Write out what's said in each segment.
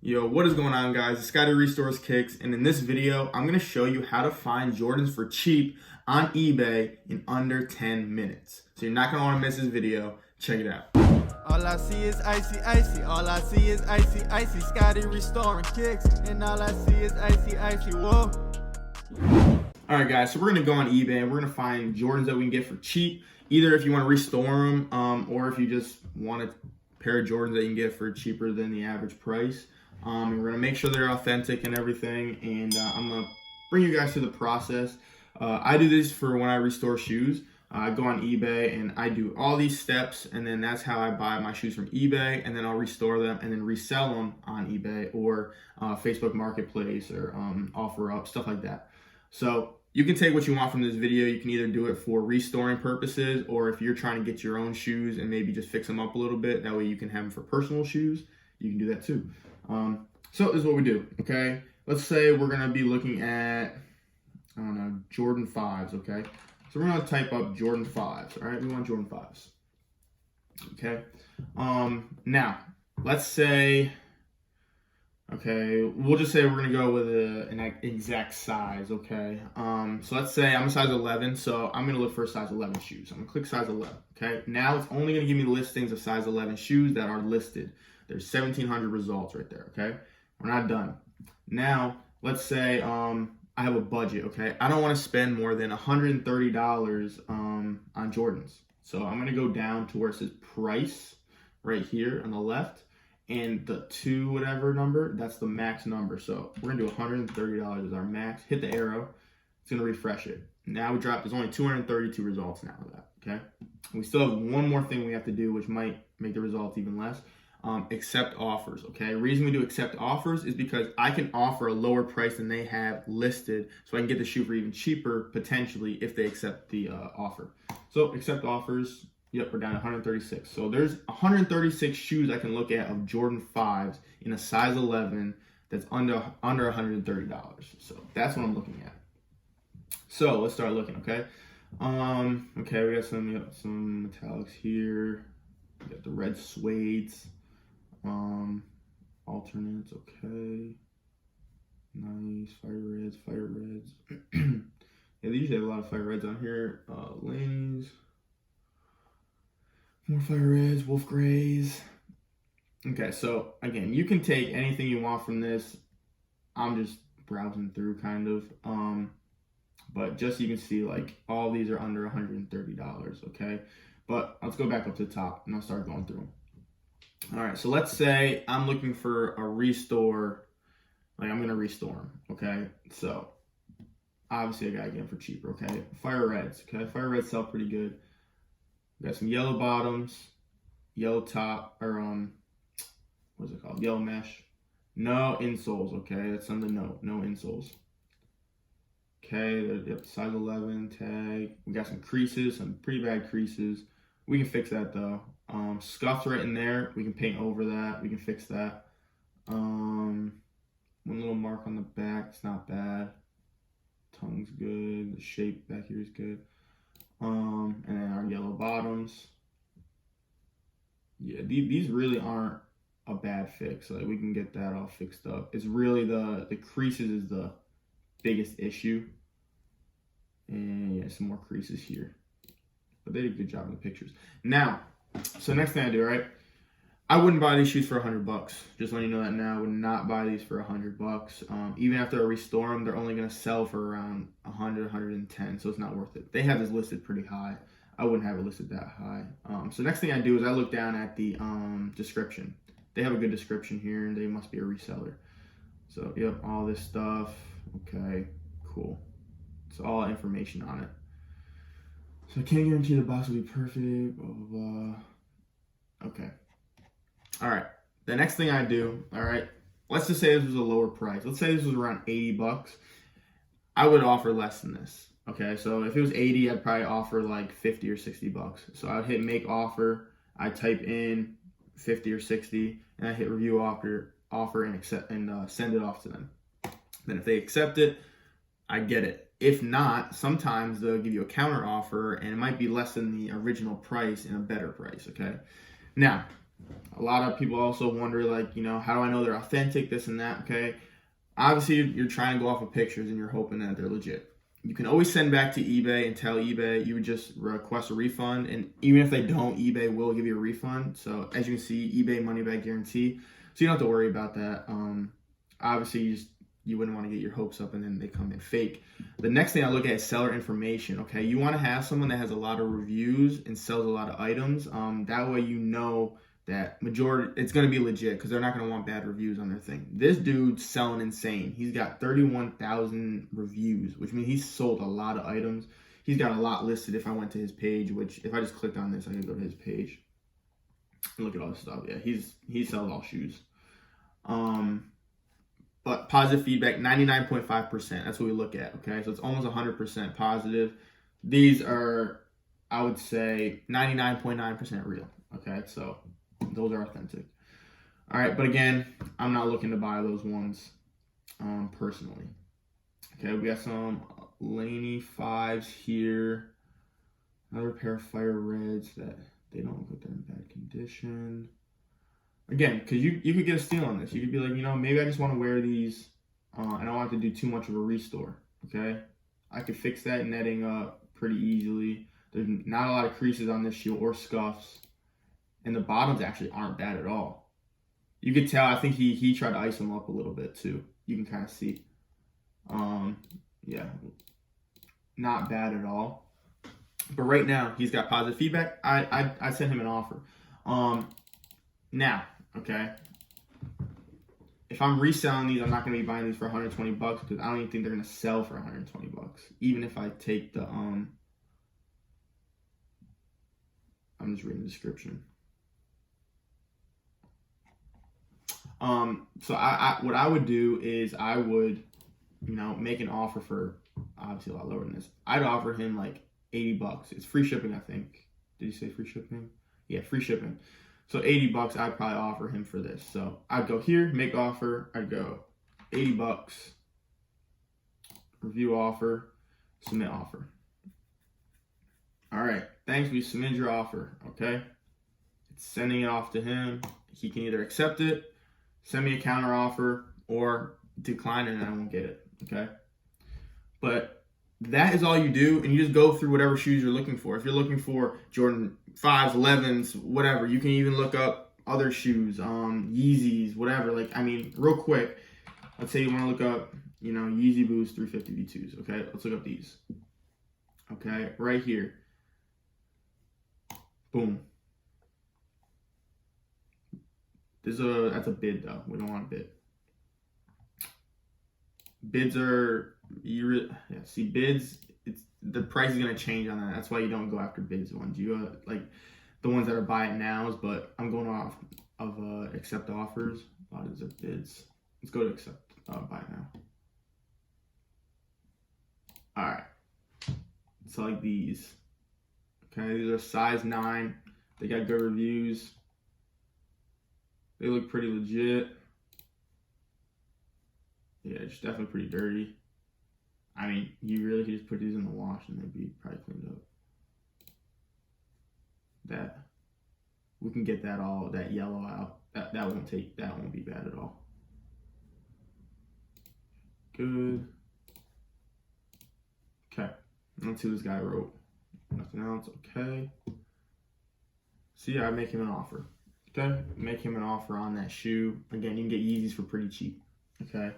Yo, what is going on, guys? It's Scotty Restores Kicks, and in this video, I'm going to show you how to find Jordans for cheap on eBay in under 10 minutes. So you're not going to want to miss this video. Check it out. All I see is icy, icy. All I see is icy, icy. Scotty Restoring Kicks, and all I see is icy, icy. Whoa. All right, guys, so we're going to go on eBay, and we're going to find Jordans that we can get for cheap, either if you want to restore them or if you just want a pair of Jordans that you can get for cheaper than the average price. And we're going to make sure they're authentic and everything, and I'm going to bring you guys through the process. I do this for when I restore shoes. I go on eBay and I do all these steps, and then that's how I buy my shoes from eBay, and then I'll restore them and then resell them on eBay or Facebook Marketplace or OfferUp, stuff like that. So you can take what you want from this video. You can either do it for restoring purposes, or if you're trying to get your own shoes and maybe just fix them up a little bit, that way you can have them for personal shoes, you can do that too. So this is what we do, okay? Let's say we're going to be looking at, I don't know, Jordan 5s, okay? So we're going to type up Jordan 5s, all right? We want Jordan 5s, okay? Now, let's say, okay, we'll just say we're going to go with an exact size, okay? So let's say I'm a size 11, so I'm going to look for a size 11 shoes. I'm going to click size 11, okay? Now it's only going to give me the listings of size 11 shoes that are listed. There's 1,700 results right there, okay? We're not done. Now, let's say I have a budget, okay? I don't want to spend more than $130 on Jordans. So I'm going to go down to where it says price right here on the left, and the 2 whatever number, that's the max number. So we're going to do $130 as our max. Hit the arrow. It's going to refresh it. Now there's only 232 results now of that, okay? We still have one more thing we have to do, which might make the results even less. Accept offers, okay? The reason we do accept offers is because I can offer a lower price than they have listed, so I can get the shoe for even cheaper, potentially, if they accept the offer. So accept offers, yep, we're down to 136. So there's 136 shoes I can look at of Jordan 5s in a size 11 that's under $130. So that's what I'm looking at. So let's start looking, okay? Okay, we got some metallics here. We got the red suedes. Alternates, okay. Nice, fire reds. Yeah, they usually have a lot of fire reds on here. Lanes. More fire reds, wolf grays. Okay, so again, you can take anything you want from this. I'm just browsing through kind of. But just so you can see, like, all these are under $130, okay? But let's go back up to the top and I'll start going through them. All right, so let's say I'm looking for a restore, like I'm gonna restore them, okay? So obviously I gotta get them for cheaper, okay? Fire reds, okay? Fire reds sell pretty good. We got some yellow bottoms, yellow top, or what's it called? Yellow mesh. No insoles, okay? That's something to note. No insoles. Okay, yep, size 11 tag. We got some creases, some pretty bad creases. We can fix that though. Scuffs right in there. We can paint over that. We can fix that. One little mark on the back. It's not bad. Tongue's good. The shape back here is good. And then our yellow bottoms. Yeah, these really aren't a bad fix. Like, we can get that all fixed up. It's really the creases is the biggest issue. And yeah, some more creases here. But they did a good job in the pictures. Now, so next thing I do, right? I wouldn't buy these shoes for $100. Just letting you know that now. I would not buy these for $100. Even after I restore them, they're only going to sell for around 100, 110. So it's not worth it. They have this listed pretty high. I wouldn't have it listed that high. So next thing I do is I look down at the description. They have a good description here, and they must be a reseller. So, yep, all this stuff. Okay, cool. So all information on it. So I can't guarantee the box will be perfect, blah, blah, blah. Okay. All right. The next thing I do, all right, let's just say this was a lower price. Let's say this was around $80. I would offer less than this. Okay, so if it was 80, I'd probably offer like 50 or 60 bucks. So I'd hit make offer, I type in 50 or 60, and I hit review offer and accept and send it off to them. Then if they accept it, I get it. If not, sometimes they'll give you a counter offer and it might be less than the original price and a better price, okay? Now, A lot of people also wonder, like, how do I know they're authentic, this and that, okay? Obviously, you're trying to go off of pictures and you're hoping that they're legit. You can always send back to eBay and tell eBay you would just request a refund. And even if they don't, eBay will give you a refund. So as you can see, eBay money back guarantee. So you don't have to worry about that. Obviously, you wouldn't want to get your hopes up and then they come in fake. The next thing I look at is seller information, okay? You want to have someone that has a lot of reviews and sells a lot of items. That way you know that majority, it's going to be legit because they're not going to want bad reviews on their thing. This dude's selling insane. He's got 31,000 reviews, which means he's sold a lot of items. He's got a lot listed if I went to his page, which if I just clicked on this, I can go to his page and look at all this stuff. Yeah, he sells all shoes. But positive feedback, 99.5%. That's what we look at, okay? So it's almost 100% positive. These are, I would say, 99.9% real, okay? So those are authentic. All right, but again, I'm not looking to buy those ones personally. Okay, we got some Laney 5s here. Another pair of Fire Reds that they don't look like they're in bad condition. Again, because you could get a steal on this. You could be like, maybe I just want to wear these and I don't have to do too much of a restore, okay? I could fix that netting up pretty easily. There's not a lot of creases on this shoe or scuffs. And the bottoms actually aren't bad at all. You could tell, I think he tried to ice them up a little bit too. You can kind of see. Yeah, not bad at all. But right now, he's got positive feedback. I sent him an offer. Now, okay, if I'm reselling these, I'm not going to be buying these for $120 because I don't even think they're going to sell for $120. Even if I take the, I'm just reading the description. So what I would do is I would, make an offer for obviously a lot lower than this. I'd offer him like $80. It's free shipping, I think. Did you say free shipping? Yeah, free shipping. So $80, I'd probably offer him for this. So I'd go here, make offer. I'd go $80, review offer, submit offer. All right, thanks. We submit your offer. Okay, it's sending it off to him. He can either accept it, send me a counter offer, or decline it and I won't get it. Okay, but that is all you do, and you just go through whatever shoes you're looking for. If you're looking for Jordan 5s, 11s, whatever, you can even look up other shoes, Yeezys, whatever. Like, I mean, real quick, let's say you want to look up, Yeezy Boost 350 V2s. Okay, let's look up these. Okay, right here. Boom. That's a bid though. We don't want a bid. Bids are, see bids, the price is going to change on that. That's why you don't go after bids ones. You go like the ones that are buy it nows, but I'm going off of accept offers. A lot of these are bids. Let's go to accept buy it now. All right. So like these. Okay, these are size 9. They got good reviews. They look pretty legit. Yeah, it's definitely pretty dirty. I mean, you really could just put these in the wash and they'd be probably cleaned up. That we can get that yellow out. That won't be bad at all. Good. Okay. Let's see what this guy wrote. Nothing else. Okay. See, I make him an offer. Okay. Make him an offer on that shoe. Again, you can get Yeezys for pretty cheap. Okay.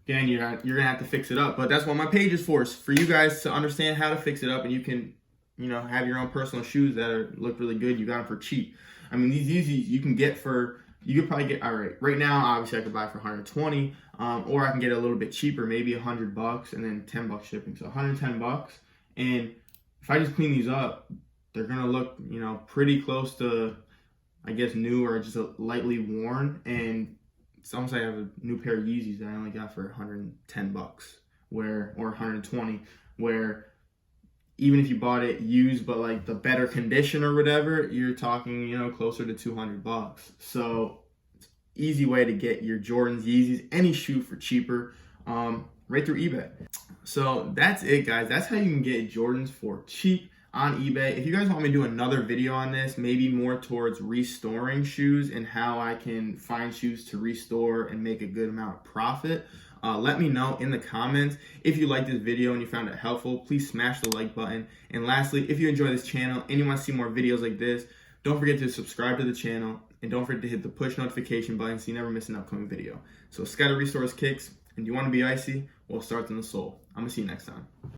Again, you're gonna have to fix it up, but that's what my page is for you guys to understand how to fix it up, and you can, have your own personal shoes that look really good. You got them for cheap. I mean, these Yeezys you can get you could probably get, all right now, obviously I could buy for 120, or I can get it a little bit cheaper, maybe $100, and then $10 shipping, so $110. And if I just clean these up, they're gonna look, pretty close to, I guess, new or just lightly worn. And it's almost like I have a new pair of Yeezys that I only got for $110, or 120, where even if you bought it used but like the better condition or whatever, you're talking, closer to $200. So it's an easy way to get your Jordans, Yeezys, any shoe for cheaper, right through eBay. So that's it, guys. That's how you can get Jordans for cheap. on eBay. If you guys want me to do another video on this, maybe more towards restoring shoes and how I can find shoes to restore and make a good amount of profit, let me know in the comments. If you liked this video and you found it helpful, please smash the like button. And lastly, if you enjoy this channel and you want to see more videos like this, don't forget to subscribe to the channel and don't forget to hit the push notification button so you never miss an upcoming video. So Scotty Restores Kicks, and you want to be icy? Well, it starts in the sole. I'm going to see you next time.